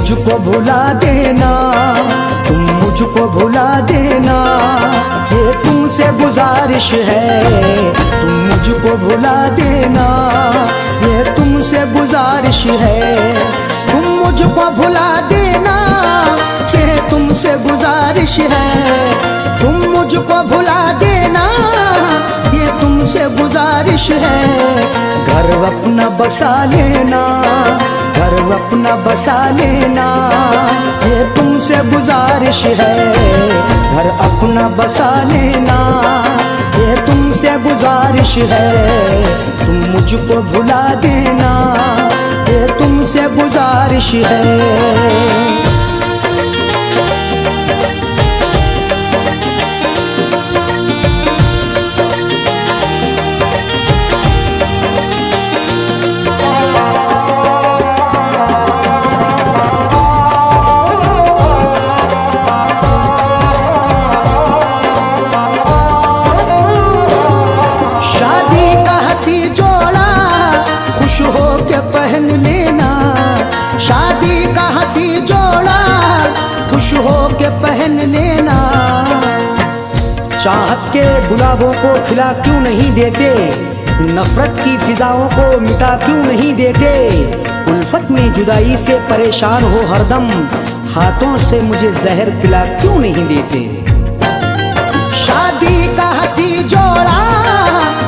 मुझको भुला देना, तुम मुझको भुला देना, ये तुमसे गुजारिश है। तुम मुझको भुला देना, ये तुमसे गुजारिश है। तुम मुझको भुला देना, ये तुमसे गुजारिश है। तुम मुझको भुला देना, ये तुमसे गुजारिश है। घर अपना बसा लेना, घर अपना बसा लेना, ये तुमसे गुजारिश है। घर अपना बसा लेना, ये तुमसे गुजारिश है। तुम मुझको भुला देना, ये तुमसे गुजारिश है। खुश हो के पहन लेना, शादी का हंसी जोड़ा खुश हो के पहन लेना। चाहत के गुलाबों को खिला क्यों नहीं देते, नफरत की फिजाओं को मिटा क्यों नहीं देते। उल्फत में जुदाई से परेशान हो हरदम, हाथों से मुझे जहर पिला क्यों नहीं देते। शादी का हंसी जोड़ा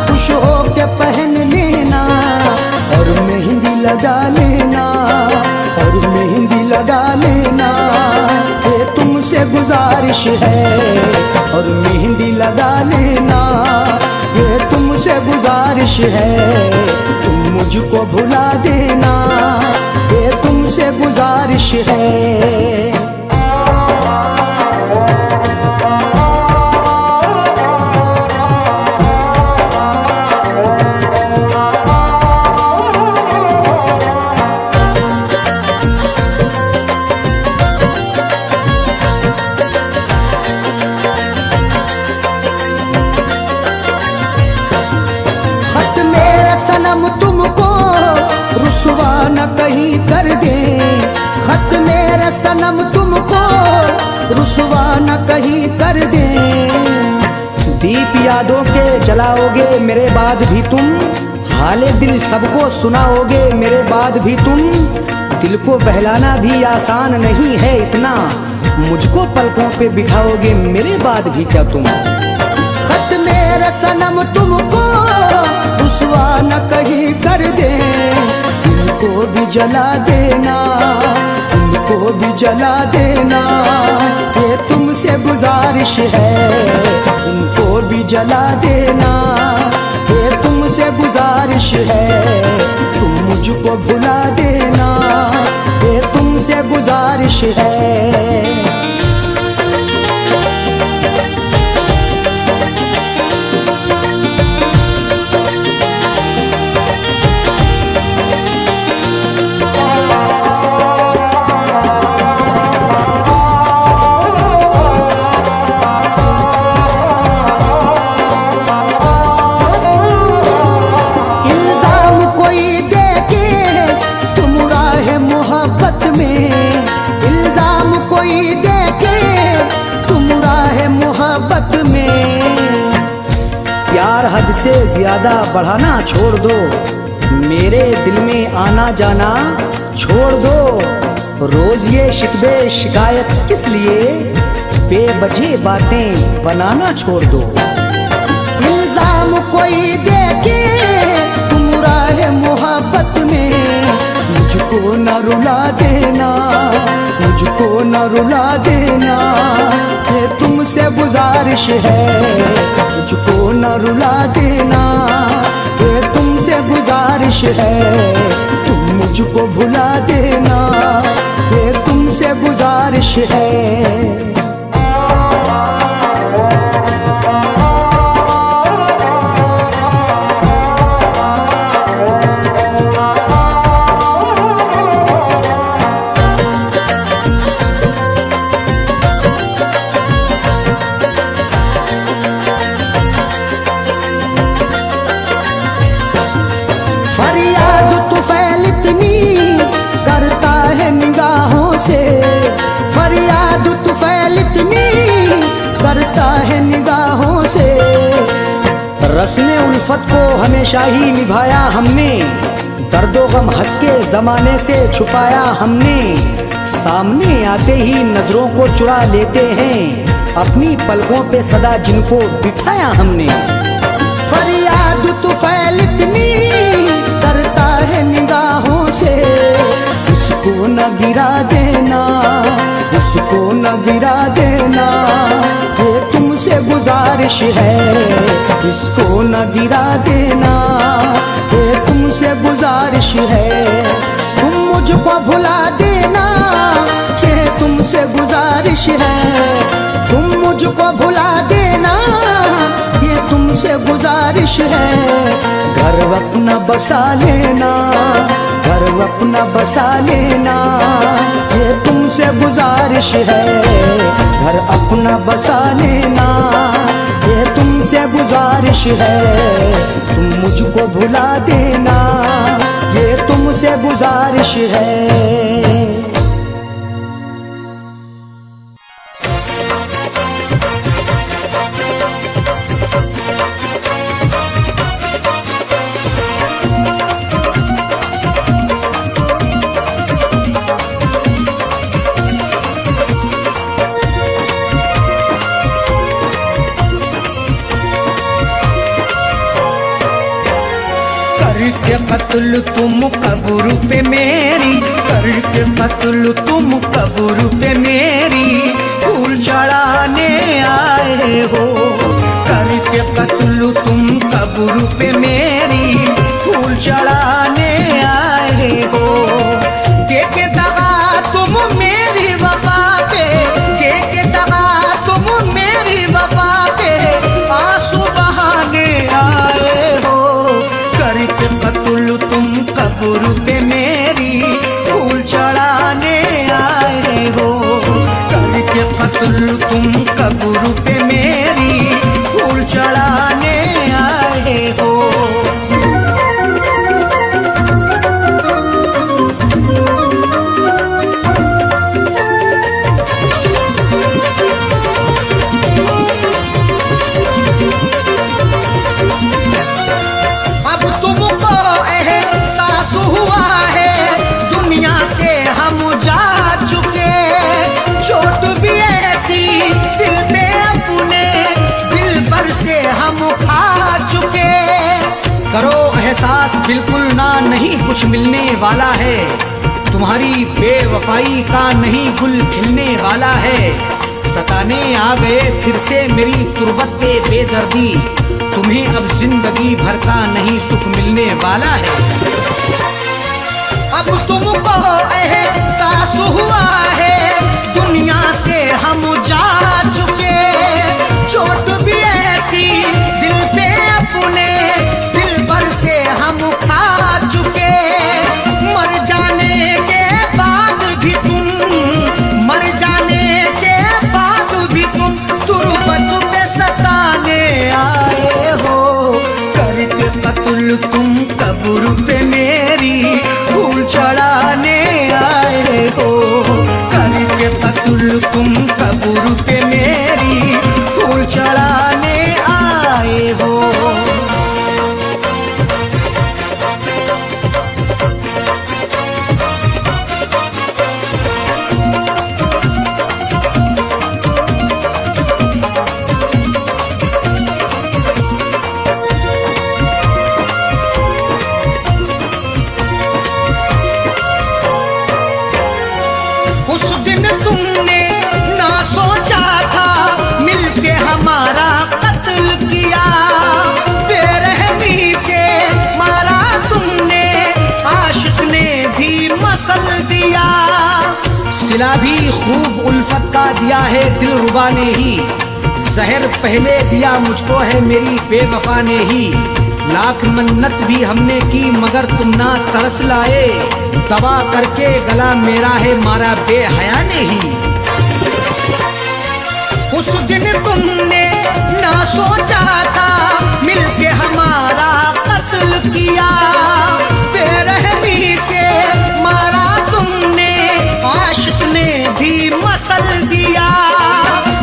खुश हो के पहन लेना, और मेहंदी लगा लेना, और मेहंदी लगा लेना, ये तुमसे गुजारिश है। और मेहंदी लगा लेना, ये तुमसे गुजारिश है। तुम मुझको भुला देना, ये तुमसे गुजारिश है। तुमको रुसवा न कहीं कर दे, खत मेरे सनम तुमको रुसवा न कहीं कर दे। दीप यादों के जलाओगे मेरे बाद भी तुम, हाले दिल सबको सुनाओगे मेरे बाद भी तुम। दिल को बहलाना भी आसान नहीं है इतना, मुझको पलकों पे बिठाओगे मेरे बाद भी क्या तुम। खत मेरे सनम तुमको रुसवा न कहीं कर दे, उनको भी जला देना, उनको भी जला देना, ये तुमसे गुजारिश है। उनको भी जला देना, ये तुमसे गुजारिश है। तुम मुझको भुला देना, ये तुमसे गुजारिश है। इल्जाम कोई देके तुम राह मोहब्बत में, प्यार हद से ज्यादा बढ़ाना छोड़ दो, मेरे दिल में आना जाना छोड़ दो। रोज ये शिकवे शिकायत किस लिए, बेवजह बातें बनाना छोड़ दो। इल्जाम कोई देके तुम राह मोहब्बत में, मुझको न रुला देना, मुझको न रुला देना, ये तुमसे गुजारिश है। मुझको न रुला देना, ये तुमसे गुजारिश है। तुम मुझको भुला देना, ये तुमसे गुजारिश है। फरियाद तुफैल इतनी करता है निगाहों से, रस्मे उल्फत को हमेशा ही निभाया हमने, दर्दो गम हंस के जमाने से छुपाया हमने। सामने आते ही नजरों को चुरा लेते हैं, अपनी पलकों पे सदा जिनको बिठाया हमने। फरियाद तुफैल इतनी करता है निगाहों से, उसको न गिरा देना, उसको न गिरा देना, ये तुमसे गुजारिश है, इसको न गिरा देना, ये तुमसे गुजारिश है। तुम मुझको भुला देना, ये तुमसे गुजारिश है, तुम मुझको भुला देना, ये तुमसे गुजारिश है। घर अपना बसा लेना, घर अपना बसा लेना, ये तुमसे गुजारिश है। घर अपना बसा लेना, ये तुमसे गुजारिश है। तुम मुझको भुला देना, ये तुमसे गुजारिश है। करके कत्ल तुम कब्र पे मेरी, करके कत्ल तुम कब्र पे मेरी, फूल चढ़ाने आए हो। करके कत्ल तुम कब्र पे मेरी, फूल चढ़ाने आए हो। देके दगा तुम मेरी वफा पे, देके दगा तुम मेरी वफा पे, आंसू बहाने आए हो। करके कत्ल तुम कब्र पे मेरी, फूल चढ़ाने आए हो। करके कत्ल तुम कब्र पे मेरी, फूल चढ़ाने आए हो। करो एहसास बिल्कुल ना, नहीं कुछ मिलने वाला है। तुम्हारी बेवफाई का नहीं गुल खिलने वाला है। सताने आ गए फिर से मेरी तुरबत पे बेदर्दी, तुम्हें अब जिंदगी भर का नहीं सुख मिलने वाला है। अब तुमको एहसास हुआ है, दुनिया से हम जा चुके। चोट भी ऐसी दिल पे अपने, दिल भर से हम खा चुके। मर जाने के बाद भी तुम, मर जाने के बाद भी तुम तुरबत पे सताने आए हो। करके कत्ल तुम कब्र पे मेरी, फूल चढ़ाने आए हो। करके कत्ल तुम कब्र पे मेरी, फूल चढ़ाने आए हो। उस दिन तुमने ना सोचा था मिलके हमारा कत्ल किया। बेरहमी से मारा तुमने, आशिक ने भी मसल दिया। सिला भी खूब उल्फत का दिया है दिलरुबा ने ही, जहर पहले दिया मुझको है मेरी बेवफा ने ही। लाख मन्नत भी हमने की मगर तुम ना तरस लाए, दबा करके गला मेरा है मारा बेहया ने ही। उस दिन तुमने ना सोचा था मिलके हमारा कत्ल किया। बेरहमी से मारा तुमने, आशिक ने भी मसल दिया।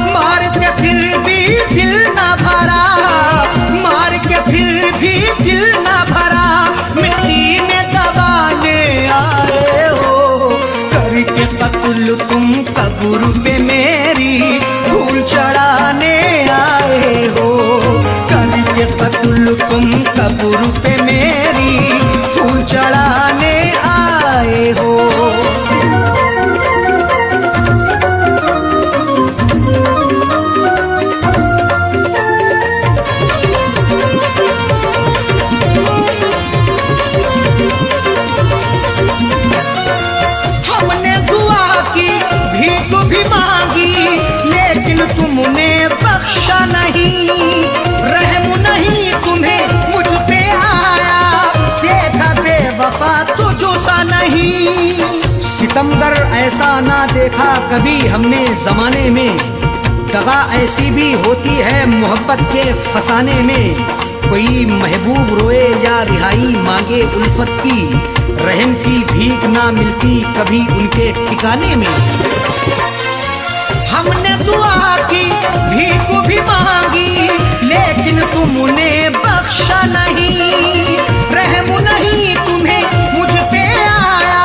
मार के फिर भी दिल ना भरा, मार के फिर कत्ल तुम कब्र पे मेरी फूल चढ़ाने आए हो, करके कत्ल तुम कब्र पे मेरी फूल चढ़ाने आए हो। हमने दुआ की, भीख भी मांगी, लेकिन तुमने बख्शा नहीं। रहम नहीं तुम्हें मुझ पे आया, देखा बेवफा तुझो सा नहीं। सितमगर ऐसा ना देखा कभी हमने जमाने में, दगा ऐसी भी होती है मोहब्बत के फसाने में। कोई महबूब रोए या रिहाई मांगे उल्फत की, रहम की भीख ना मिलती कभी उनके ठिकाने में। हमने दुआ की, भीख भी मांगी, लेकिन तुमने बख्शा नहीं। रहम नहीं तुम्हें मुझ पे आया,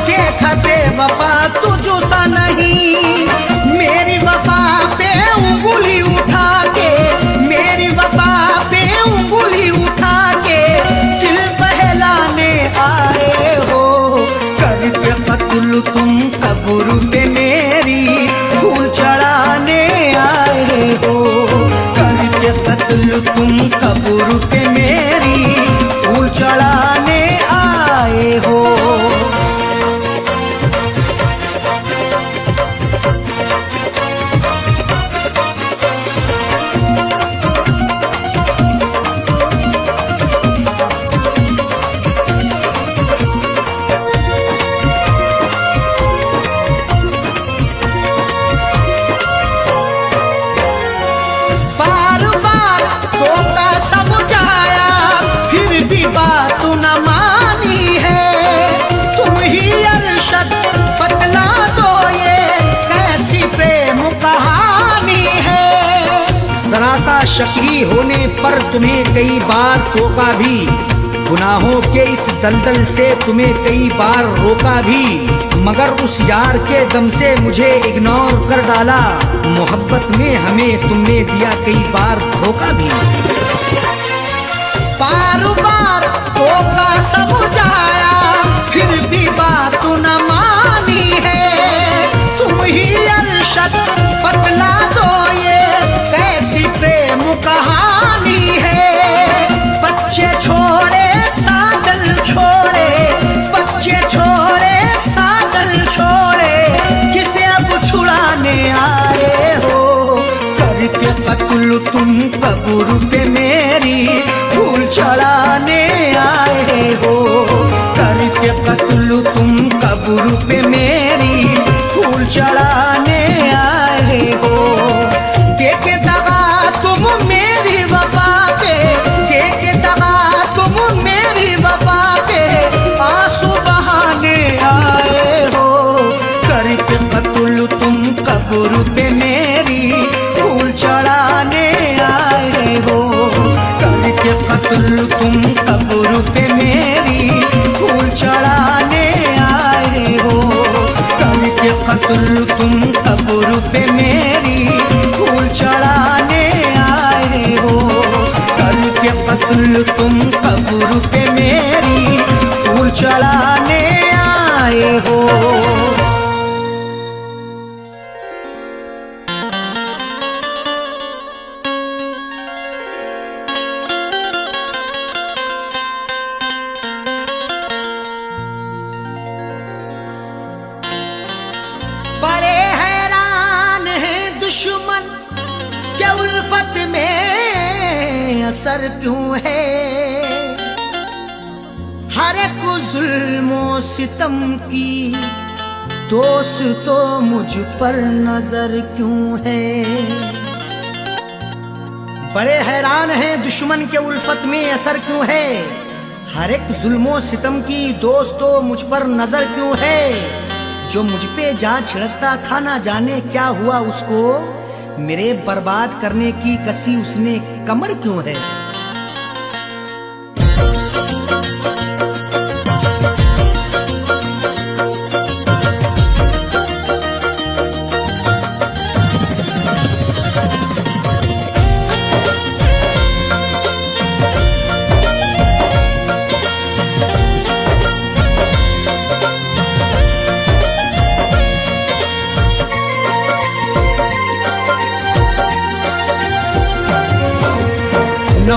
देखा बेवफा तुझो सा नहीं। मेरी वफा पे उंगली उठा के, मेरी वफा पे उंगली उठा के दिल बहलाने आए हो, करके कत्ल तुम कब्र पे मेरी फूल चढ़ाने आए हो, करके कत्ल तुम कब्र पे मेरी फूल चढ़ाने आए हो। बार बार धोखा समझाया, फिर भी बात न मानी है। तुम ही अरशद बतला दो ये कैसी प्रेम कहानी है। जरा सा शकी होने पर तुम्हें कई बार टोका भी, गुनाहों के इस दलदल से तुम्हें कई बार रोका भी, मगर उस यार के दम से मुझे इग्नोर कर डाला। मोहब्बत में हमें तुमने दिया कई बार धोखा भी। बार बार धोखा समझाया, फिर भी बात न मानी है। तुम ही अरशद बतला दो ये कैसी प्रेम कहानी है। बच्चे छोड़े साजल छोड़े, बच्चे छोड़े साजल छोड़े, किसे अब छुड़ाने आए हो, करके कत्ल तुम कब्र पे मेरी फूल चढ़ाने आए हो, करके कत्ल तुम कब्र पे मेरी फूल चढ़ाने आए हो। देके दगा तुम मेरी वफा पे, देके दगा तुम मेरी वफा पे आंसू बहाने आए हो, करके कत्ल तुम कब्र पे मेरी फूल चढ़ाने आए हो, करके कत्ल तुम कब्र पे मेरी फूल चढ़ाने आए हो, करके कत्ल तुम कब्र पे मेरी फूल चढ़ाने आए हो, करके कत्ल तुम कब्र पे मेरी फूल चढ़ाने आए हो। बड़े हैरान हैं दुश्मन के उल्फत में असर क्यों है, हर एक जुल्मो सितम की दोस्त तो मुझ पर नजर क्यों है। बड़े हैरान हैं दुश्मन के उल्फत में असर क्यों है, हर एक जुल्मो सितम की दोस्त तो मुझ पर नजर क्यों है। जो मुझ पे जहाँ छिड़कता था ना जाने क्या हुआ उसको, मेरे बर्बाद करने की कसी उसने कमर क्यों है।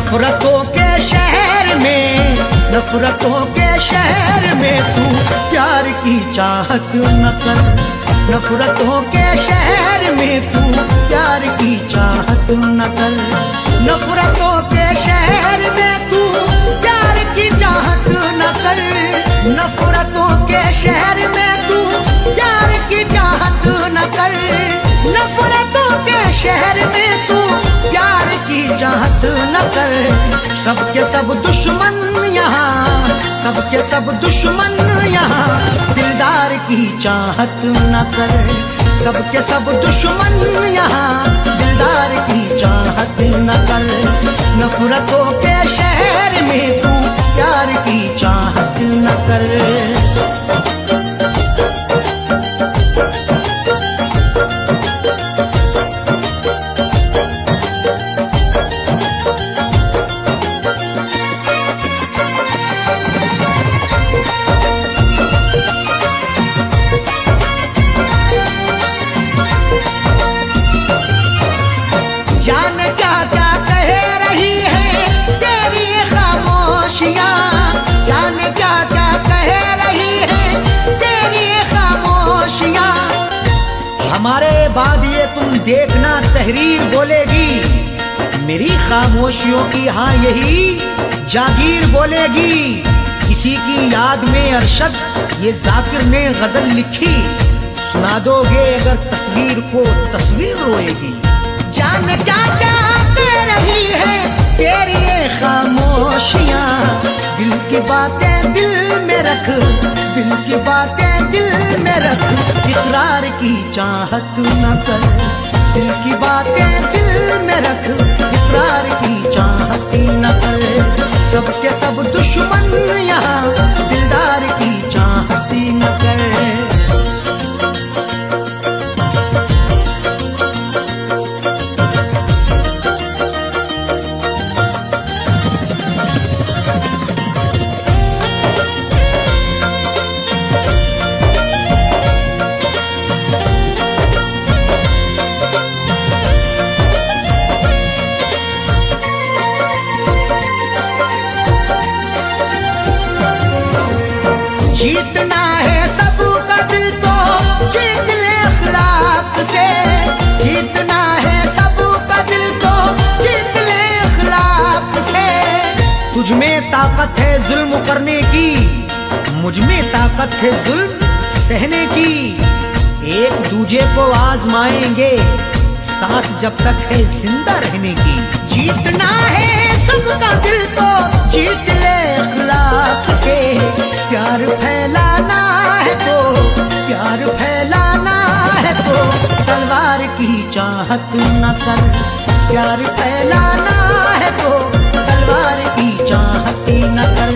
नफरतों के शहर में, नफरतों के शहर में तू प्यार की चाहत न कर। नफरतों के शहर में तू प्यार की चाहत न कर। नफरतों के शहर में तू प्यार की चाहत न कर। नफरतों के शहर में तू प्यार की चाहत न कर। नफरतों के शहर में तू प्यार की चाहत न कर। सबके सब दुश्मन यहाँ, सबके सब दुश्मन यहाँ दिलदार की चाहत न कर। सबके सब दुश्मन यहाँ दिलदार की चाहत न कर। नफरतों के शहर में तू प्यार की चाहत न कर। जाने क्या क्या कह रही है तेरी खामोशियाँ, जाने क्या क्या कह रही है तेरी खामोशियाँ। हमारे बाद ये तुम देखना तहरीर बोलेगी, मेरी खामोशियों की हाँ यही जागीर बोलेगी। किसी की याद में अरशद ये जाकिर ने गजल लिखी, सुना दोगे अगर तस्वीर को तस्वीर रोएगी। जाने क्या क्या कह रही है तेरी ये खामोशियाँ, दिल की बातें दिल में रख, दिल की बातें दिल में रख। इकरार की चाहत न कर, दिल की बातें दिल में रख। इकरार की चाहत न कर। सबके सब दुश्मन यहाँ दिलदार की चाहत न कर। जीतना है सबका दिल तो जीत ले अखलाक से। जीतना है सबका दिल तो जीत ले अखलाक से। तुझ में ताकत है जुल्म करने की, मुझ में ताकत है जुल्म सहने की। एक दूजे को आजमाएंगे सांस जब तक है जिंदा रहने की। जीतना है सबका दिल तो जीत ले अखलाक से। प्यार फैलाना है तो, प्यार फैलाना है तो तलवार की चाहत न कर। प्यार फैलाना है तो तलवार की चाहत न कर।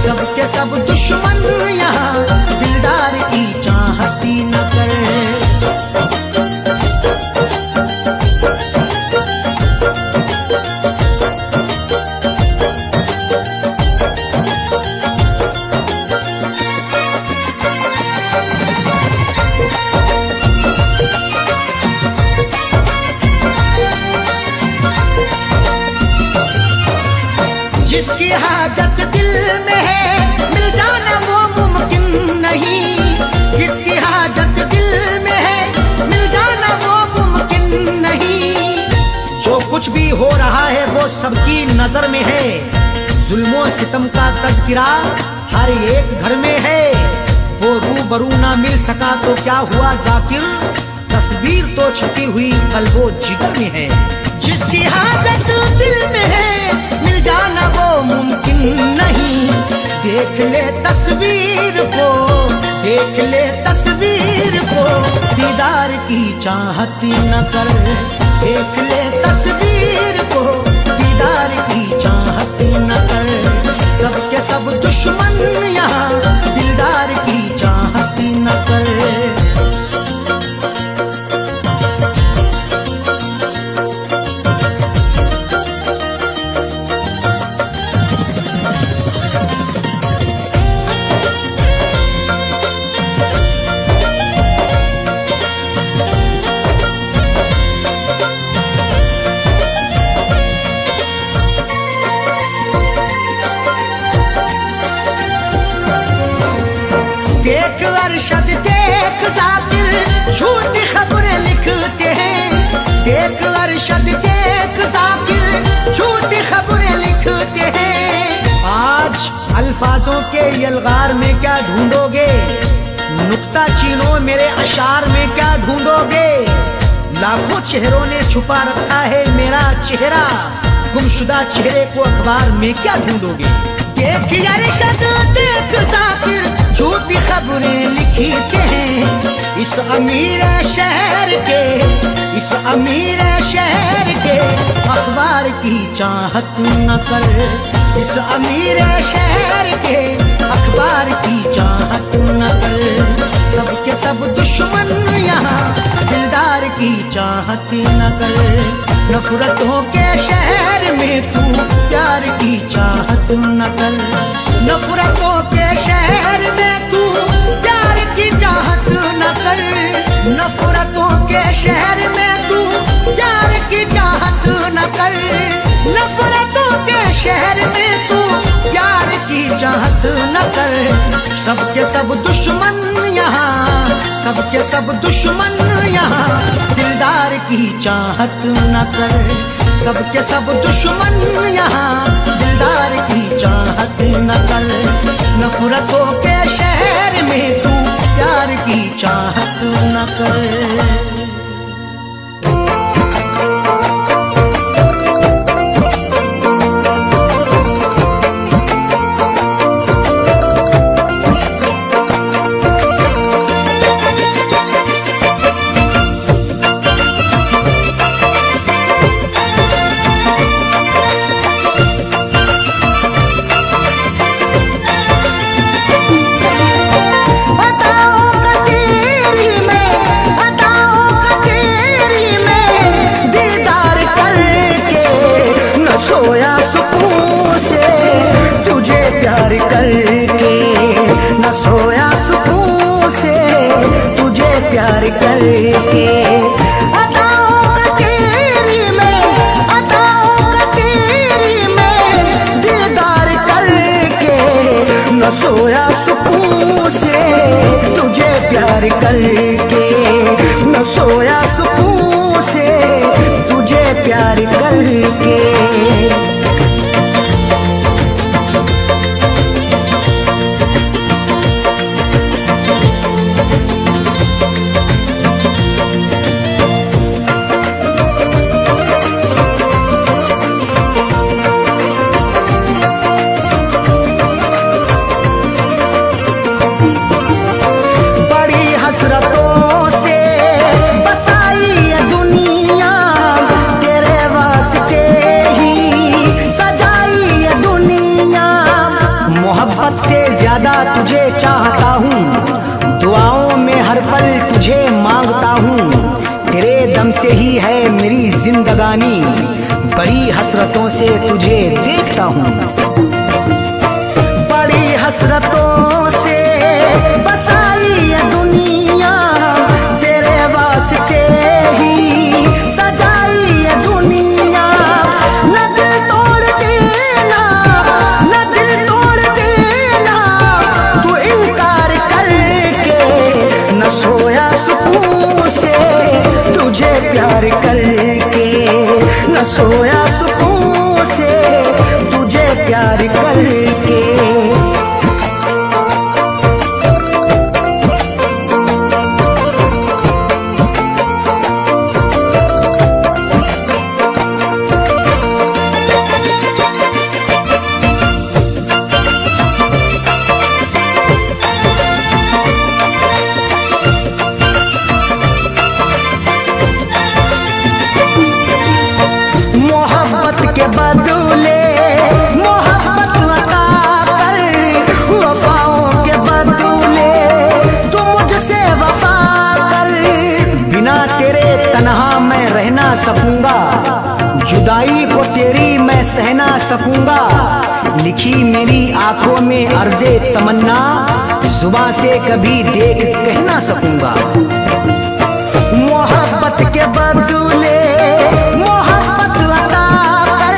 सबके सब दुश्मन यहाँ दिलदार की चाहत न कर। जिसकी हाजत दिल में है मिल जाना वो मुमकिन नहीं। जिसकी हाजत दिल में है मिल जाना वो मुमकिन नहीं। जो कुछ भी हो रहा है वो सबकी नजर में है। जुल्मों सितम का तज़किरा हर एक घर में है। वो रूबरू ना मिल सका तो क्या हुआ जाकिर, तस्वीर तो छपी हुई कल्बो जिगर में है। जिसकी हाजत दिल में है मिल जाना वो मुमकिन नहीं। देख ले तस्वीर को, देख ले तस्वीर को दीदार की चाहत न कर। देख ले तस्वीर को दीदार की चाहत न कर। सबके सब दुश्मन यहाँ दिलदार की चाहत न कर। झूठी खबरें लिखते हैं। देख अरशद देख जाकिर झूठी खबरें लिखते हैं। आज अल्फाजों के यलगार में क्या ढूंढोगे, नुक्ता चीनो मेरे अशार में क्या ढूंढोगे। लाखों चेहरों ने छुपा रखा है मेरा चेहरा, गुमशुदा चेहरे को अखबार में क्या ढूंढोगे। देख अरशद देख जाकिर झूठी खबरें लिखते हैं। इस अमीर शहर के, इस अमीर शहर के अखबार की चाहत न कर। इस अमीर शहर के अखबार की चाहत न कर। सबके सब दुश्मन यहाँ दिलदार की चाहत न कर। नफरतों के शहर में तू प्यार की चाहत न कर। नफरतों के शहर में तू प्यार की चाहत न कर। नफरतों के शहर में तू प्यार की चाहत न कर। नफरतों के शहर में तू प्यार की चाहत न कर। सबके सब दुश्मन यहाँ, सबके सब दुश्मन यहाँ दिलदार की चाहत न कर। सबके सब दुश्मन यहाँ दिलदार की चाहत न कर। नफरतों के शहर में तू प्यार की चाहत न कर। करके अदाओं का तेरी में दीदार करके न सोया सुकून से तुझे प्यार करके। न सोया सुकून से तुझे प्यार करके। तुझे चाहता हूँ, दुआओं में हर पल तुझे मांगता हूँ। तेरे दम से ही है मेरी जिंदगानी, बड़ी हसरतों से तुझे देखता हूँ। बड़ी हसरतों से बसाई ये दुनिया, तेरे वास्ते ही सजाई ये दुनिया। न दिल तोड़ देना, न दिल तोड़ देना तू इनकार करके। न सोया सुकून से तुझे प्यार करके। न सोया सुकून से तुझे प्यार करके। के बदले मोहब्बत अता कर, वफाओं के बदले तू मुझसे वफा कर। बिना तेरे तन्हा मैं रह ना सकूंगा, जुदाई को तेरी मैं सह ना सकूंगा। लिखी मेरी आंखों में अर्ज़े तमन्ना, जुबां से कभी देख कह ना सकूंगा। मोहब्बत के बदले मोहब्बत अता कर,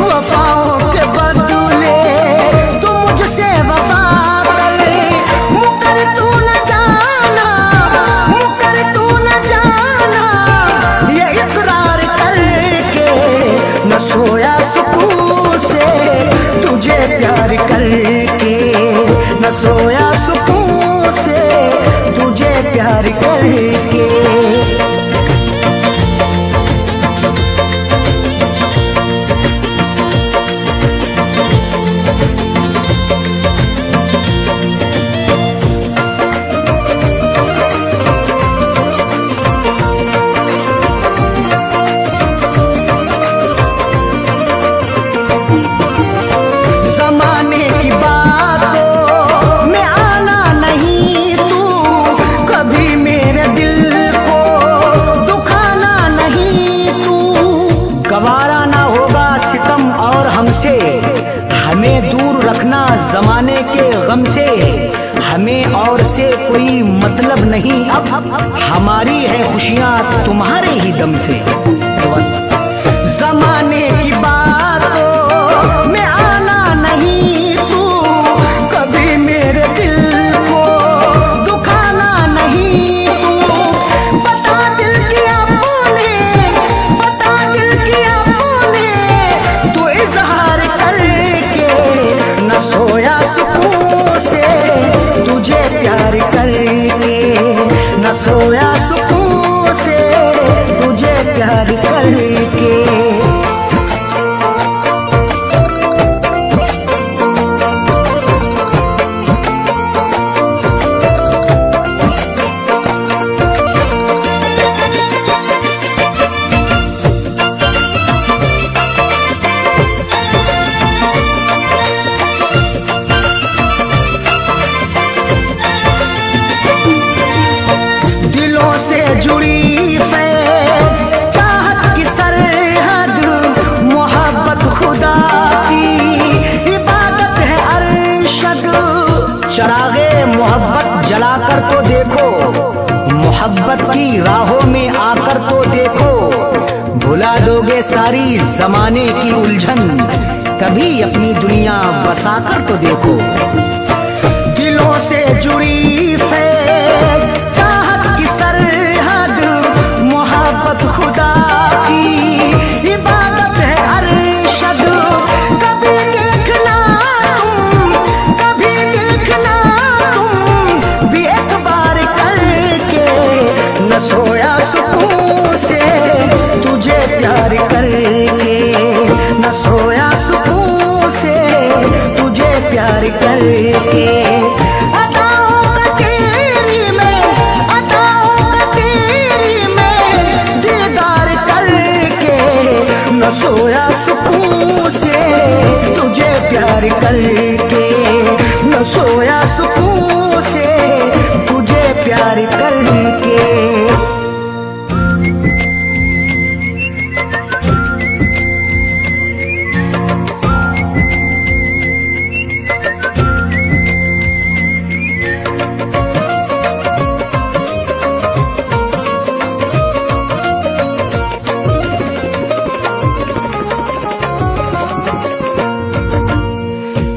वफाओं के बदले तू मुझसे वफा कर। मुकर तू न जाना, मुकर तू हमें दूर रखना जमाने के गम से, हमें और से कोई मतलब नहीं अब, हमारी है खुशियाँ तुम्हारे ही दम से। जमाने की बातों में आना नहीं तू, कभी मेरे दिल को दुखाना नहीं तू। बता दिल किया तूने, बता दिल किया तूने, तू इजहार करके न सोया सुकून से, तुझे प्यार करके न सोया सुकून से, तुझे प्यार करके। दिलों से जुड़ी फैज़ चाहत की सरहद, मोहब्बत खुदा की इबादत है अरशद। चरागे मोहब्बत जलाकर तो देखो, मोहब्बत की राहों में आकर तो देखो, भुला दोगे सारी जमाने की उलझन, कभी अपनी दुनिया बसाकर तो देखो। दिलों से जुड़ी फैज़ खुदा की इबादत है अरशद। कभी देखना तुम, कभी देखना तुम भी एक बार करके, न सोया सुकून से, तुझे प्यार करके न सोया सुकून से, तुझे प्यार करके। न सोया सुकून से, तुझे प्यार करके न सोया सुकून से, तुझे प्यार करके।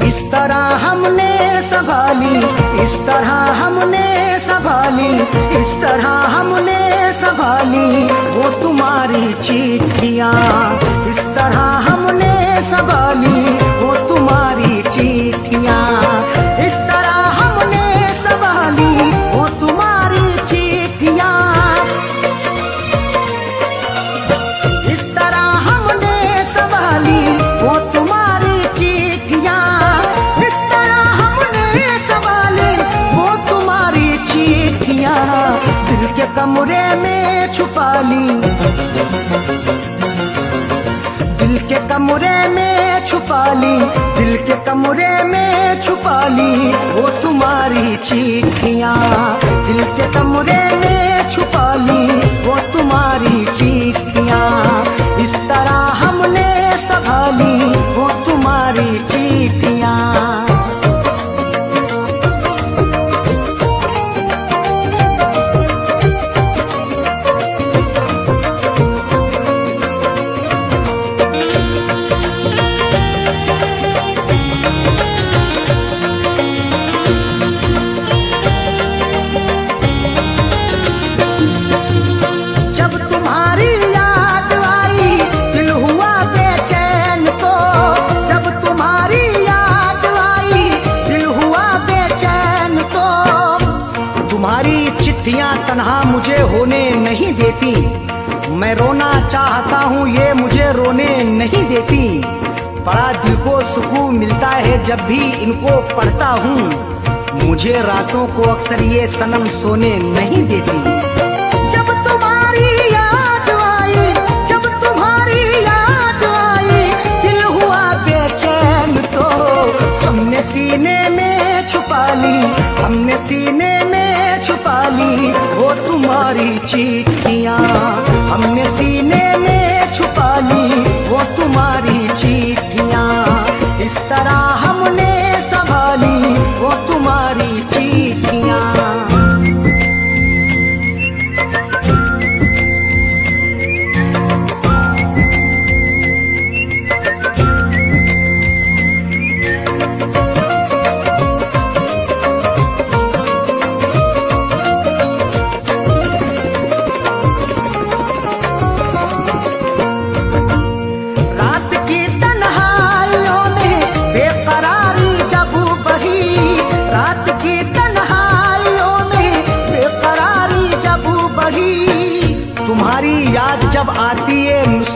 इस तरह हमने संभाली, इस तरह हमने संभाली, इस तरह हमने संभाली वो तुम्हारी चिट्ठियाँ। इस तरह हमने संभाली वो तुम्हारी चिट्ठियाँ। इस तरह हमने संभाली वो तुम्हारी चिट्ठियाँ। इस तरह हमने संभाली वो तुम्हारी चिट्ठियाँ। इस तरह हमने संभाली वो तुम्हारी चिट्ठियाँ। दिल के कमरे में छुपा ली, दिल के कमरे में छुपा ली, दिल के कमरे में छुपा ली वो तुम्हारी चिट्ठियाँ। दिल के कमरे में छुपा ली वो तुम्हारी चिट्ठियाँ। इस तरह हमने संभाली वो तुम्हारी चिट्ठियाँ। जब तुम्हारी याद आई दिल हुआ बेचैन तो, जब तुम्हारी याद आई दिल हुआ बेचैन तो। तुम्हारी चिट्ठियाँ तन्हा मुझे होने नहीं देती, मैं रोना चाहता हूँ ये मुझे रोने नहीं देती। बड़ा दिल को सुकून मिलता है जब भी इनको पढ़ता हूँ, मुझे रातों को अक्सर ये सनम सोने नहीं देती। जब तुम्हारी याद आई, जब तुम्हारी याद आई दिल हुआ बेचैन तो, हमने सीने में छुपा ली, हमने सीने में छुपा ली वो तुम्हारी चिट्ठियाँ। हमने सीने में छुपा ली वो तुम्हारी चिट्ठियाँ। इस तरह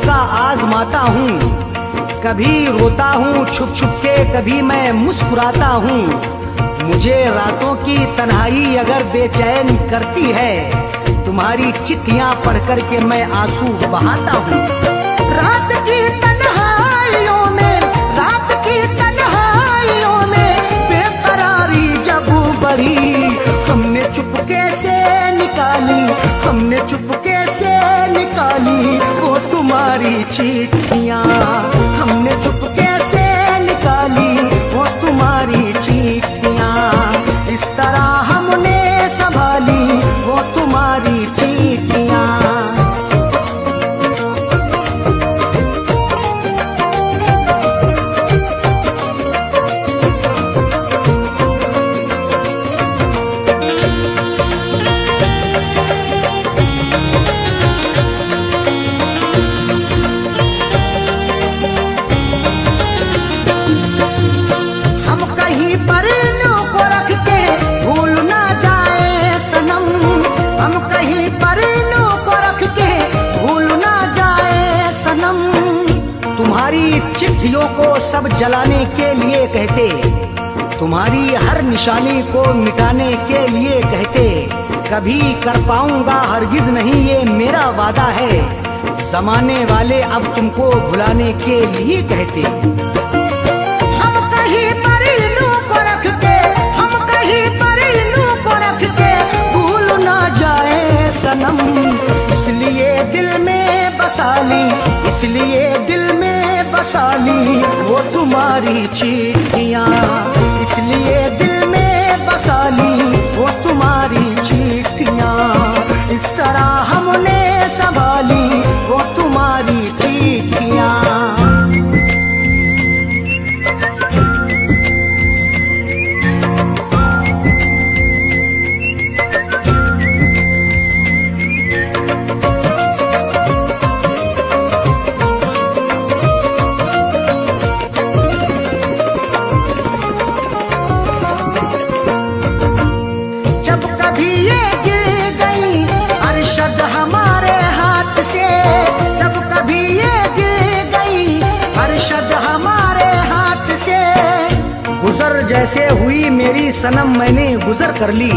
उसका आजमाता हूँ। कभी रोता हूँ छुप छुप के, कभी मैं मुस्कुराता हूँ। मुझे रातों की तन्हाई अगर बेचैन करती है, तुम्हारी चिट्ठियाँ पढ़ कर के मैं आंसू बहाता हूँ। रात की तन्हाइयों में, रात की तन्हाइयों में बेकरारी जब बढ़ी, हमने चुपके से निकाली, हमने चुपके से निकाली वो तुम्हारी चिट्ठियाँ। हमने चुपके से निकाली वो तुम्हारी चिट्ठियाँ। इस तरह हमने संभाली वो तुम्हारी चिट्ठियाँ। तुम्हारी चिट्ठियों को सब जलाने के लिए कहते, तुम्हारी हर निशानी को मिटाने के लिए कहते। कभी कर पाऊंगा हरगिज नहीं ये मेरा वादा है, जमाने वाले अब तुमको भुलाने के लिए कहते। हम कहीं पर इल्लू को रख के, हम कहीं पर इल्लू को रख के भूल ना जाए सनम। इसलिए दिल में बसा ली, इसलिए दिल में बसा ली वो तुम्हारी चिट्ठियाँ। इसलिए दिल में बसा ली वो तुम्हारी चिट्ठियाँ। इस तरह हमने संभाली वो तुम्हारी चिट्ठियाँ। जैसे हुई मेरी सनम मैंने गुजर कर ली,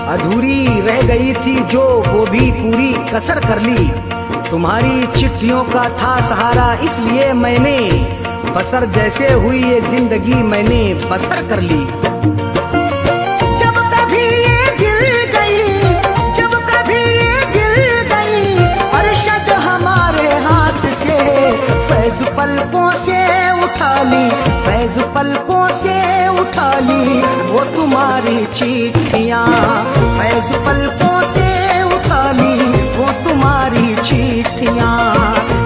अधूरी रह गई थी जो वो भी पूरी कसर कर ली। तुम्हारी चिट्ठियों का था सहारा इसलिए मैंने बसर, जैसे हुई ये जिंदगी मैंने बसर कर ली। जब कभी ये गिर गई, जब कभी ये गिर गई अरशद हमारे हाथ से, फैज पलकों से उठा ली, फैज पलकों से उठा ली वो तुम्हारी चिट्ठियाँ। फैज पलकों से उठा ली वो तुम्हारी चिट्ठियाँ।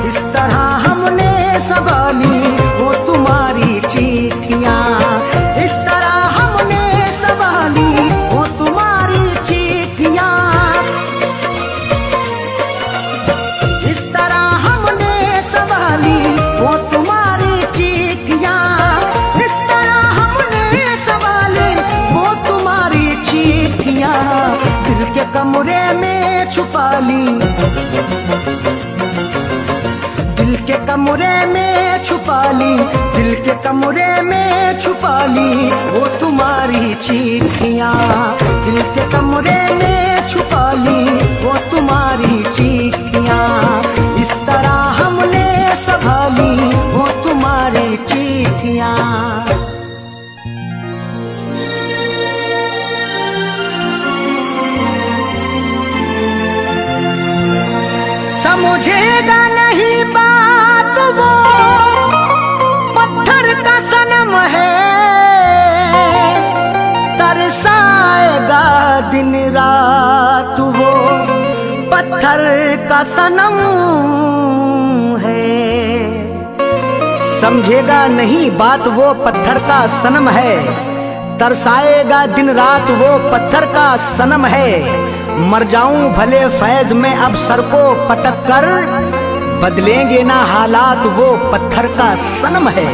इस तरह हमने संभाली वो तुम्हारी चिट्ठियाँ। इस तरह हमने संभाली वो तुम्हारी चिट्ठियाँ। इस तरह हमने संभाली वो तुम्हारी चिट्ठियाँ। इस तरह हमने संभाली वो तुम्हारी चिट्ठियाँ। दिल के कमरे में छुपा ली, दिल के कमरे में छुपा ली, दिल के कमरे में छुपा ली वो तुम्हारी चिट्ठियाँ। दिल के कमरे में छुपा ली वो तुम्हारी चिट्ठियाँ। इस तरह हमने संभाली वो तुम्हारी चिट्ठियाँ। समझेगा नहीं बात वो पत्थर का सनम है, तरसाएगा दिन रात वो पत्थर का सनम है। समझेगा नहीं बात वो पत्थर का सनम है, तरसाएगा दिन रात वो पत्थर का सनम है। मर जाऊं भले फैज में अब सर को पटक कर, बदलेंगे ना हालात वो पत्थर का सनम है।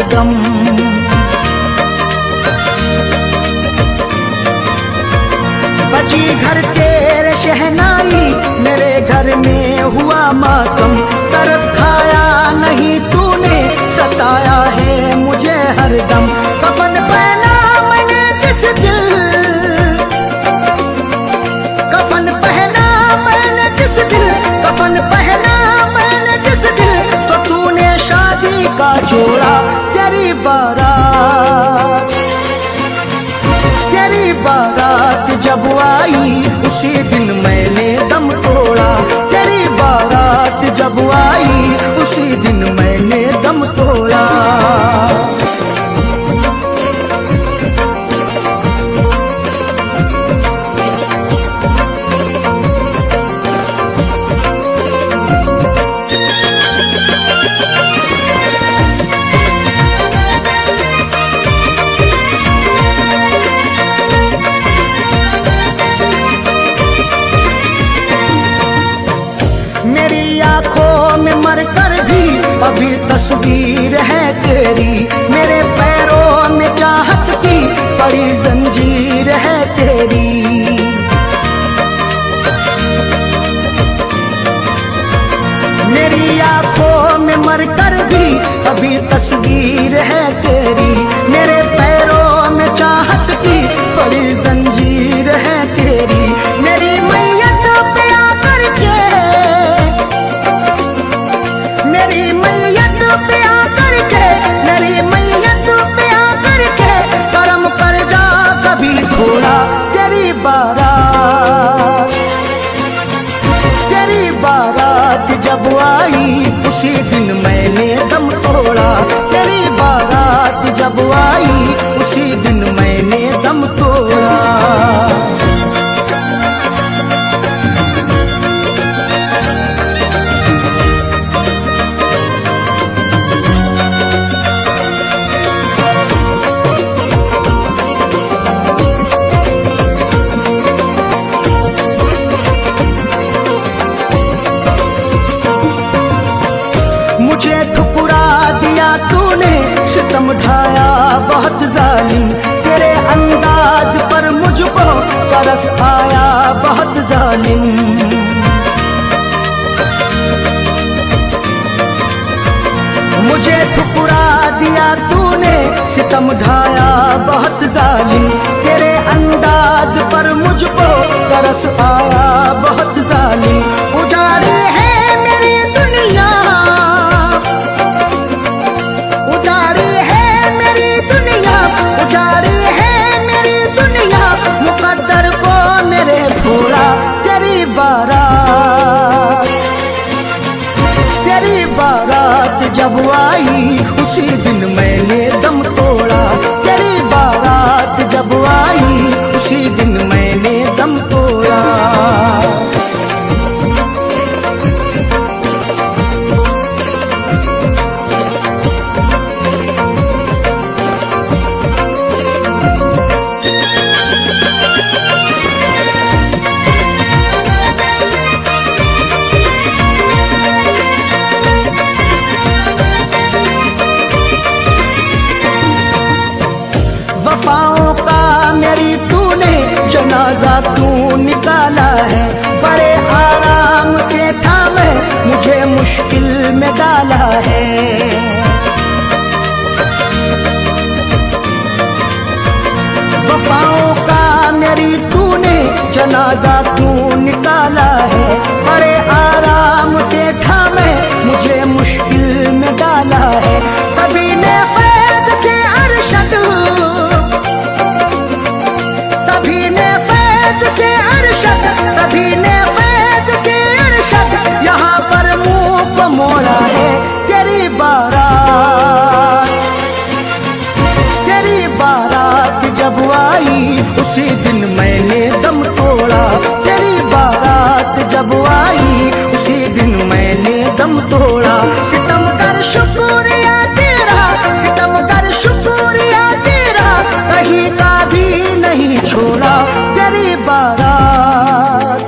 हरदम। बची घर तेरे शहनाई, मेरे घर में हुआ मातम। तरस खाया नहीं तूने, सताया है मुझे हरदम। कफन पहना मैंने जिस दिल, कफन पहना मैंने जिस दिल, कफन पहना मैंने जिस दिल, तो तूने शादी का जोड़ा। तेरी बारात, तेरी बारात जब आई, उसी दिन मैंने दम तोड़ा। तेरी बारात जब आई, उसी दिन मैंने दम तोड़ा। मेरी आंखों में मर कर भी अभी तस्वीर है तेरी। मेरे पैरों में चाहत की बड़ी जंजीर है तेरी। मेरी आंखों में मर कर भी अभी तस्वीर है तेरी। मेरे पैरों में चाहत की बड़ी जंजीर है तेरी। मेरी मैयत पे आकर के, मेरी मैयत पे आकर के, मेरी मैयत पे आकर के, करम कर जा कभी थोड़ा। तेरी बारात, तेरी बारात जब आई, उसी दिन मैंने दम तोड़ा। तेरी बारात जब आई, उसी दिन मैंने दम तोड़ा। मुझे ठुकरा दिया तूने, सितम ढाया बहुत जालिम। तेरे अंदाज पर मुझको तरस आया बहुत जालिम। मुझे ठुकरा दिया तूने, सितम ढाया बहुत जालिम। तेरे अंदाज पर मुझको तरस आया बहुत जालिम। उजाड़ी है मेरी दुनिया, उजाड़ी है मेरी दुनिया, उजाड़ी है मेरी दुनिया, मुकद्दर को मेरे भोला। तेरी बारात, तेरी बारात जब आई, उसी दिन मैंने दम तोड़ा। तेरी बारात जब आई, उसी दिन मैंने दम तोड़ा। वफाओं का मेरी तूने जनाजा तू निकाला है। बड़े आराम से था मैं, मुझे मुश्किल में डाला है। वफाओं का मेरी तूने जनाजा तू निकाला है। बड़े आराम से था मैं, मुझे मुश्किल में डाला है। सभी ने फैज़ से अरशद, सभी ने फैज़ से अरशद, सभी ने फैज़ से अरशद, यहाँ पर मुंह को मोड़ा है। तेरी बारात, तेरी बारात जब आई, उसी दिन मैंने दम तोड़ा। तेरी बारात जब आई, उसी दिन मैंने दम तोड़ा। सितम कर शुक्रिया तेरा, सितम कर शुक्रिया तेरा, कहीं का भी नहीं छोड़ा। तेरी बारात,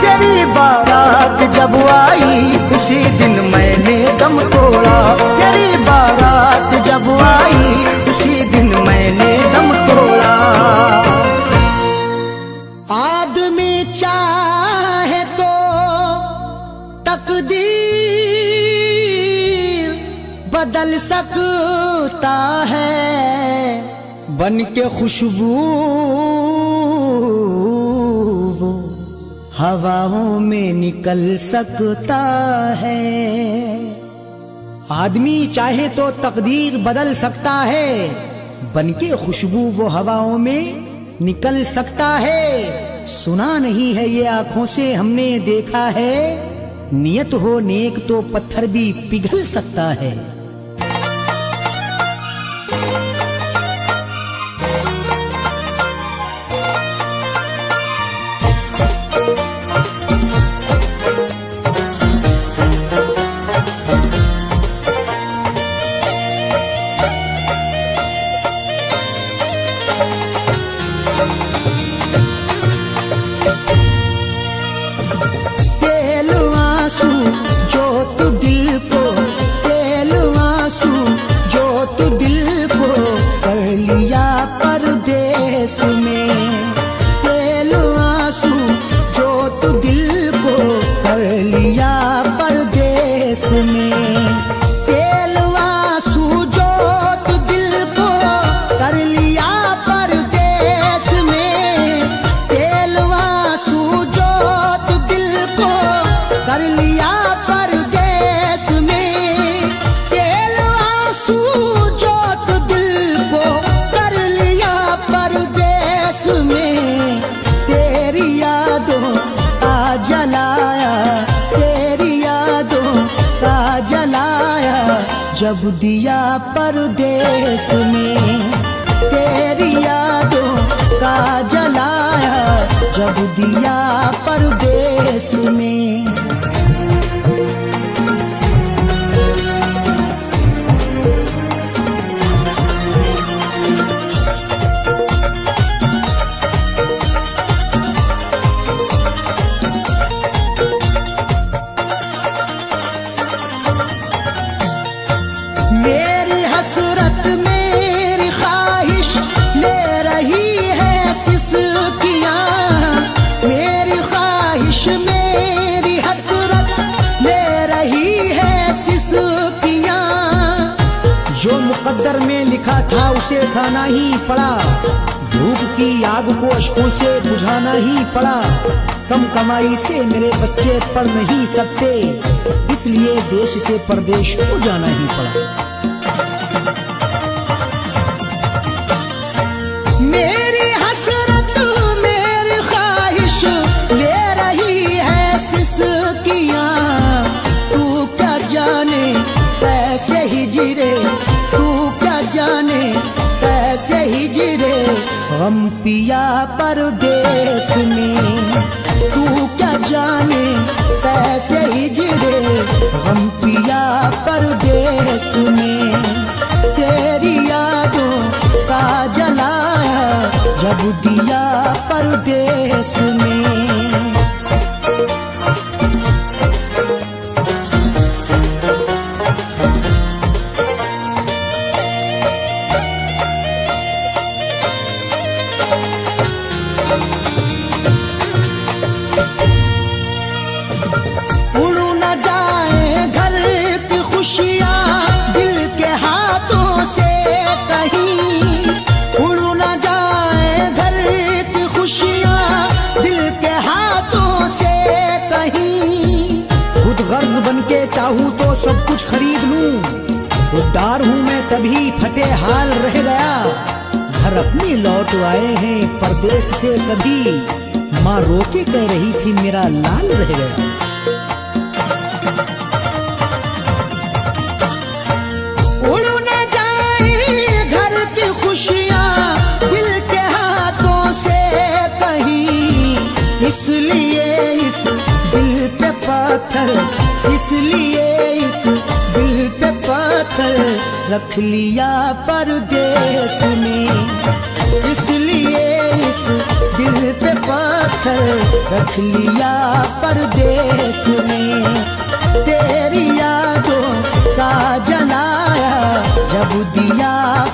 तेरी बारात जब आई, उसी दिन मैंने दम तोड़ा। तेरी बारात जब आई उसी दिन मैंने दम तोड़ा। आदमी चाहे तो तकदीर बदल सकता है, बन के खुशबू हवाओं में निकल सकता है। आदमी चाहे तो तकदीर बदल सकता है, बनके खुशबू वो हवाओं में निकल सकता है। सुना नहीं है ये आंखों से हमने देखा है, नियत हो नेक तो पत्थर भी पिघल सकता है। जब दिया परदेस में, तेरी यादों का जलाया जब दिया परदेस में। मेरी हसरत मेरी ख्वाहिश ले रही है सिसकियाँ, मेरी ख्वाहिश मेरी हसरत ले रही है सिसकियाँ। जो मुकद्दर में लिखा था उसे खाना ही पड़ा, भूख की आग को अश्कों से बुझाना ही पड़ा। कम कमाई से मेरे बच्चे पढ़ नहीं सकते, इसलिए देश से परदेश को जाना ही पड़ा। मेरी हसरत मेरी ख्वाहिश ले रही है सिसकियाँ, तू क्या जाने कैसे हिजरे, तू क्या जाने कैसे हिजरे गम पिया परदेस में। तू क्या जाने कैसे हिजरे गम पिया परदेस में। तेरी यादों का जलाया जब दिया परदेस में। चाहूं तो सब कुछ खरीद लूं, खुददार हूं मैं तभी फटे हाल रह गया। घर अपनी लौट आए हैं परदेश से सभी, माँ रोके कह रही थी मेरा लाल रह गया। उड़ न जाए घर की खुशियाँ दिल के हाथों से कहीं, इसलिए इस दिल पे पत्थर, इसलिए इस दिल पे पत्थर रख लिया परदेस में। इसलिए इस दिल पे पत्थर रख लिया परदेस में। तेरी यादों का जलाया जब दिया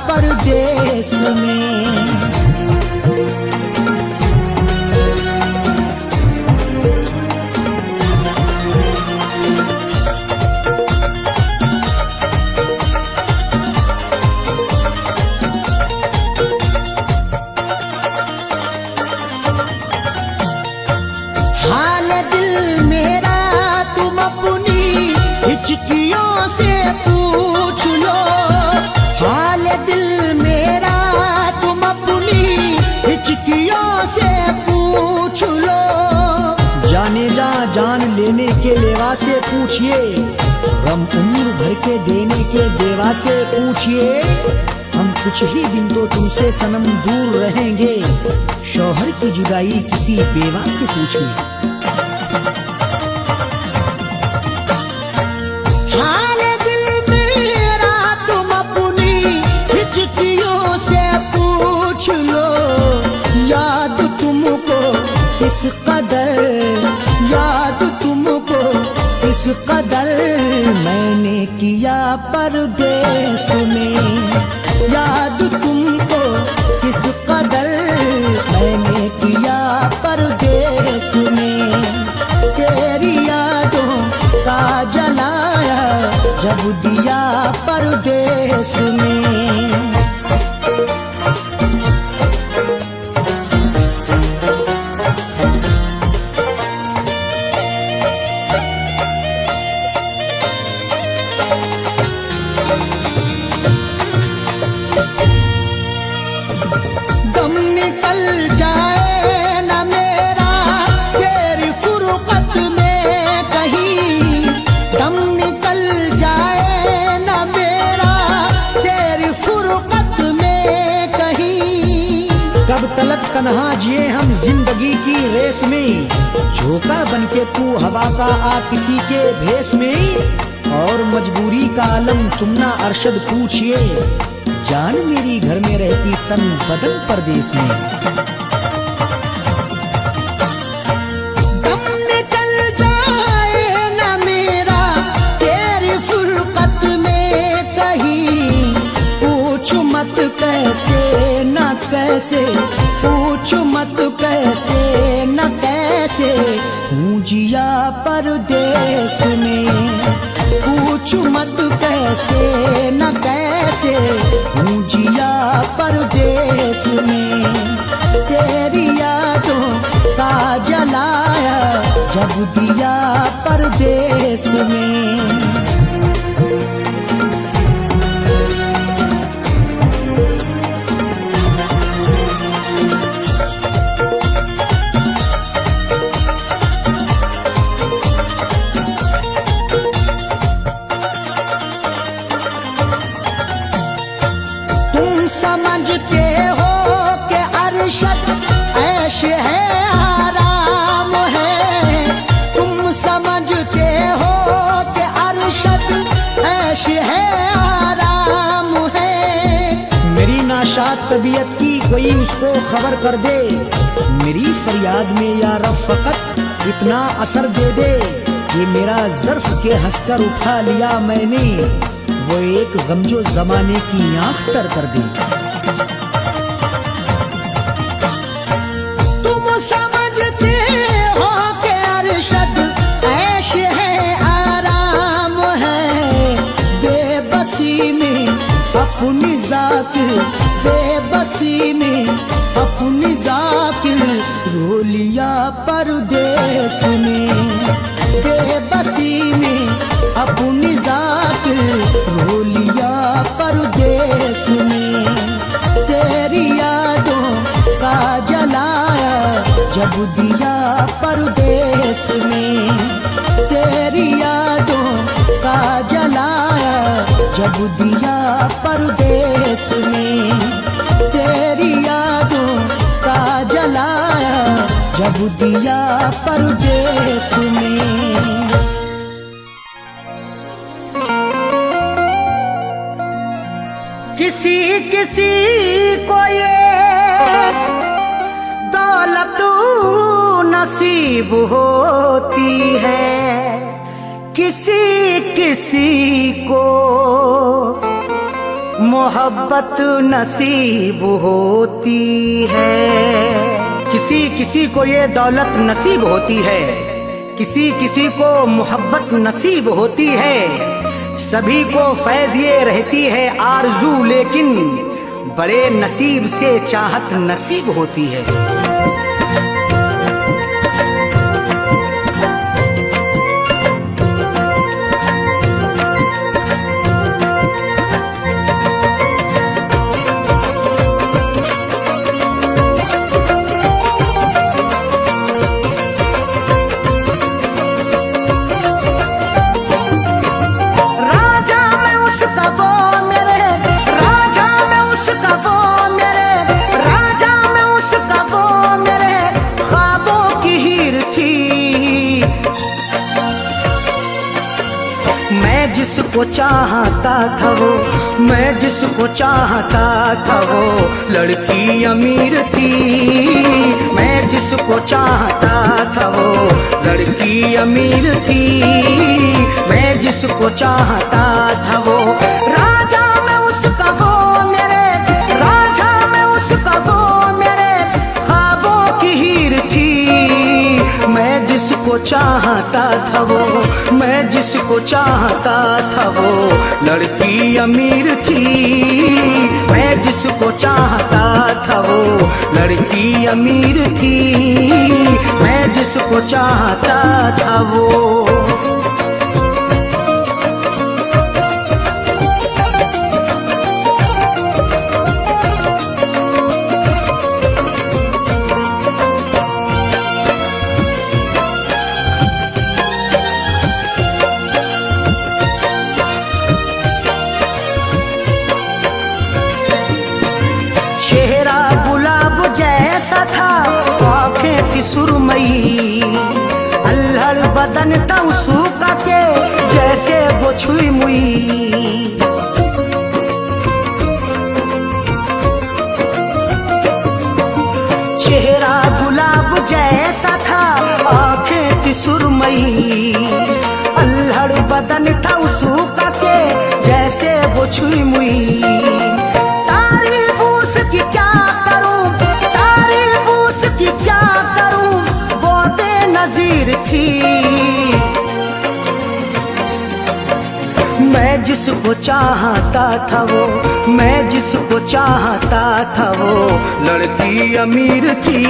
परदेस में। हाल दिल मेरा तुम अपनी हिचकियों से पूछ लो, हाल दिल मेरा तुम अपनी हिचकियों से पूछ लो। जाने जा जान लेने के लेवा से पूछिए, गम उम्र भर के देने के देवा से पूछिए। हम कुछ ही दिन तो तुमसे सनम दूर रहेंगे, शौहर की जुदाई किसी बेवा से पूछिए। हाल दिल मेरा तुम अपनी हिचकियों से पूछ लो, याद तुमको किस कदर, याद तुमको किस कदर मैंने किया परदेस में, याद तुमको किस कदर मैंने किया परदेस में। तेरी यादों का जलाया जब दिया परदेस में। दम निकल जाए न मेरा तेरी फुरकत में कहीं, दम निकल जाए न मेरा तेरी फुरकत में कहीं। कब तलक तन्हा जिए हम जिंदगी की रेस में, झोंका बनके तू हवा का आ किसी के भेस में। और मजबूरी का आलम तुम ना अरशद पूछिए, जान मेरी घर में रहती तन बदन परदेस में। दम निकल जाए न मेरा तेरी फुरकत में कहीं, पूछ मत कैसे न कैसे, पूछ मत कैसे न कैसे हूँ जिया परदेस में। पूछ मत कैसे न कैसे हूँ जिया परदेस में। तेरी यादों का जलाया जब दिया परदेस में। समझते हो कि अरशद ऐश है आराम है, तुम समझते हो कि अरशद ऐश है आराम है। मेरी नाशाद तबीयत की कोई उसको खबर कर दे, मेरी फरियाद में या रब फकत इतना असर दे दे। ये मेरा ज़र्फ के हंसकर उठा लिया मैंने, वो एक गम जो जमाने की आँख तर कर दी। तुम समझते हो कि अरशद ऐश है आराम है, बेबसी में अपनी जाकिर, बेबसी में अपनी जाकिर रो लिया परदेस में। बेबसी में अपनी जाकिर रो लिया परदेस में। तेरी यादों का जलाया जब दिया परदेस में। तेरी यादों का जलाया जब दिया परदेस में। तेरी यादों का जलाया जब दिया परदेस में। किसी किसी को ये दौलत नसीब होती है, किसी किसी को मोहब्बत नसीब होती है, किसी किसी को ये दौलत नसीब होती है, किसी किसी को मोहब्बत नसीब होती है। सभी को फैज़ ये रहती है आरज़ू, लेकिन बड़े नसीब से चाहत नसीब होती है। जिसको चाहता था वो, मैं जिसको चाहता था वो लड़की अमीर थी। मैं जिसको चाहता था वो लड़की अमीर थी। मैं जिसको चाहता था वो राजा में उसका वो मेरे, राजा में उसका वो मेरे ख्वाबों की हीर थी। मैं जिसको चाहता था वो, मैं जिसको चाहता था वो लड़की अमीर थी। मैं जिसको चाहता था वो लड़की अमीर थी। मैं जिसको चाहता था वो। जैसा था आँखें की सुरमई, अल्हड़ बदन था उसका के जैसे वो छुई मुई। चेहरा गुलाब जैसा था आँखें की सुरमई, अल्हड़ बदन था उसका के जैसे वो छुई मुई। तारीफ उसकी क्या क्या करूं, वो बेनज़ीर थी। मैं जिसको चाहता था वो, मैं जिसको चाहता था वो लड़की अमीर थी।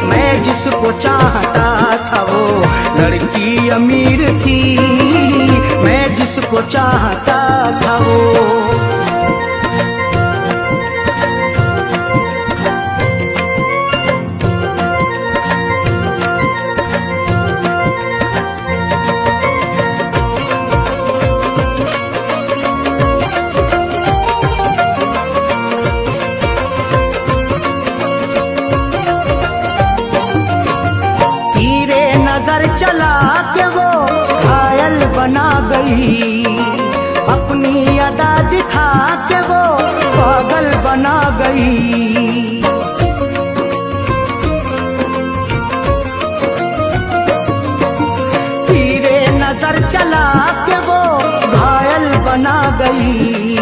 मैं जिसको चाहता था वो लड़की अमीर थी। मैं जिसको चाहता था वो। नजर चला के वो घायल बना गई, अपनी अदा दिखा के वो पागल बना गई। तीरे नजर चला के वो घायल बना गई,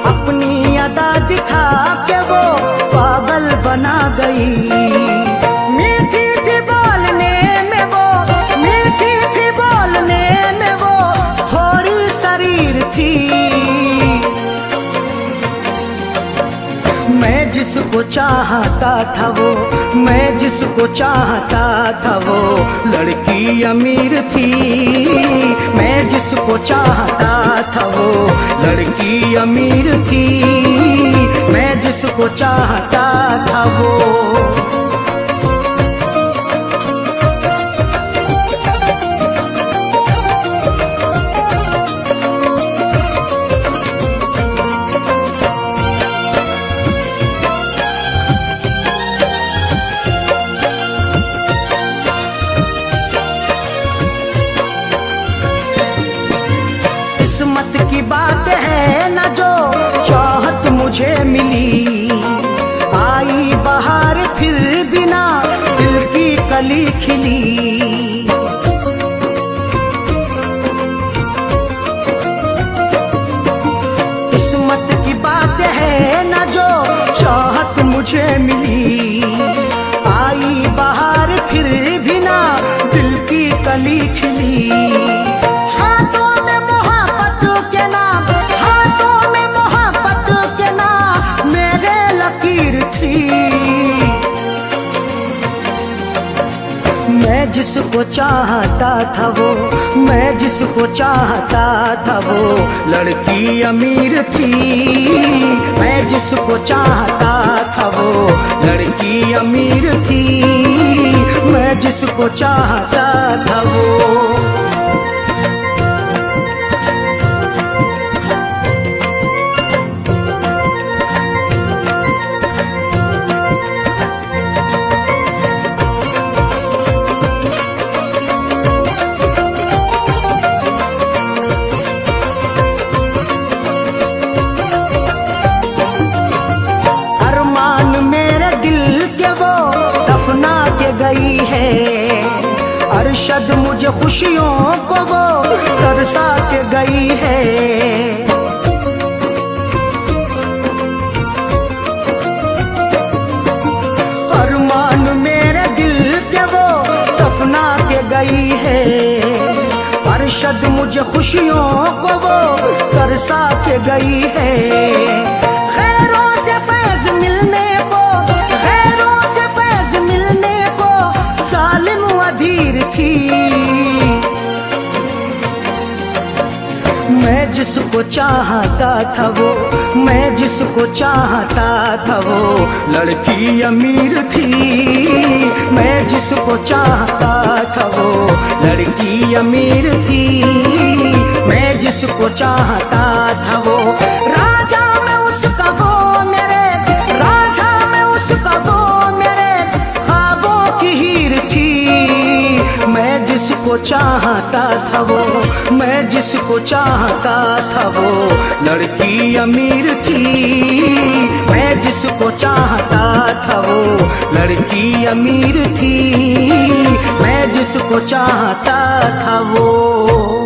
अपनी अदा दिखा के वो पागल बना गई। मीठी थी बोलने में वो, मीठी थी बोलने में वो थोड़ी शरीर थी। मैं जिसको चाहता था वो, मैं जिसको चाहता था वो लड़की अमीर थी। मैं जिसको चाहता था वो लड़की अमीर थी। मैं जिसको चाहता था वो। की बात है न जो चाहत मुझे मिली, आई बहार फिर न जो चाहत मुझे मिली। आई बहार फिर भी ना दिल की कली खिली। हाथों में मोहब्बत के नाम, हाथों में मोहब्बत के नाम मेरे लकीर थी। मैं जिसको चाहता था वो, मैं जिसको चाहता था वो लड़की अमीर थी। मैं जिसको चाहता था वो लड़की अमीर थी। मैं जिसको चाहता था वो। गई है अरशद मुझे खुशियों को वो तरसा के गई है। अरमान मेरे दिल के वो दफना के गई है। अरशद मुझे खुशियों को वो तरसा के गई है। खैरों से फैज मिलने को, खैरों से फैज मिलने को जालिम अधीर थी। मैं जिसको चाहता था वो, मैं जिसको चाहता था वो लड़की अमीर थी। मैं जिसको चाहता था वो लड़की अमीर थी। मैं जिसको चाहता था वो राजा में उसका वो मेरे, राजा में उसका वो मेरे ख्वाबों की हीर थी। मैं जिसको चाहता था वो, मैं जिसको चाहता था वो लड़की अमीर थी। मैं जिसको चाहता था वो लड़की अमीर थी। मैं जिसको चाहता था वो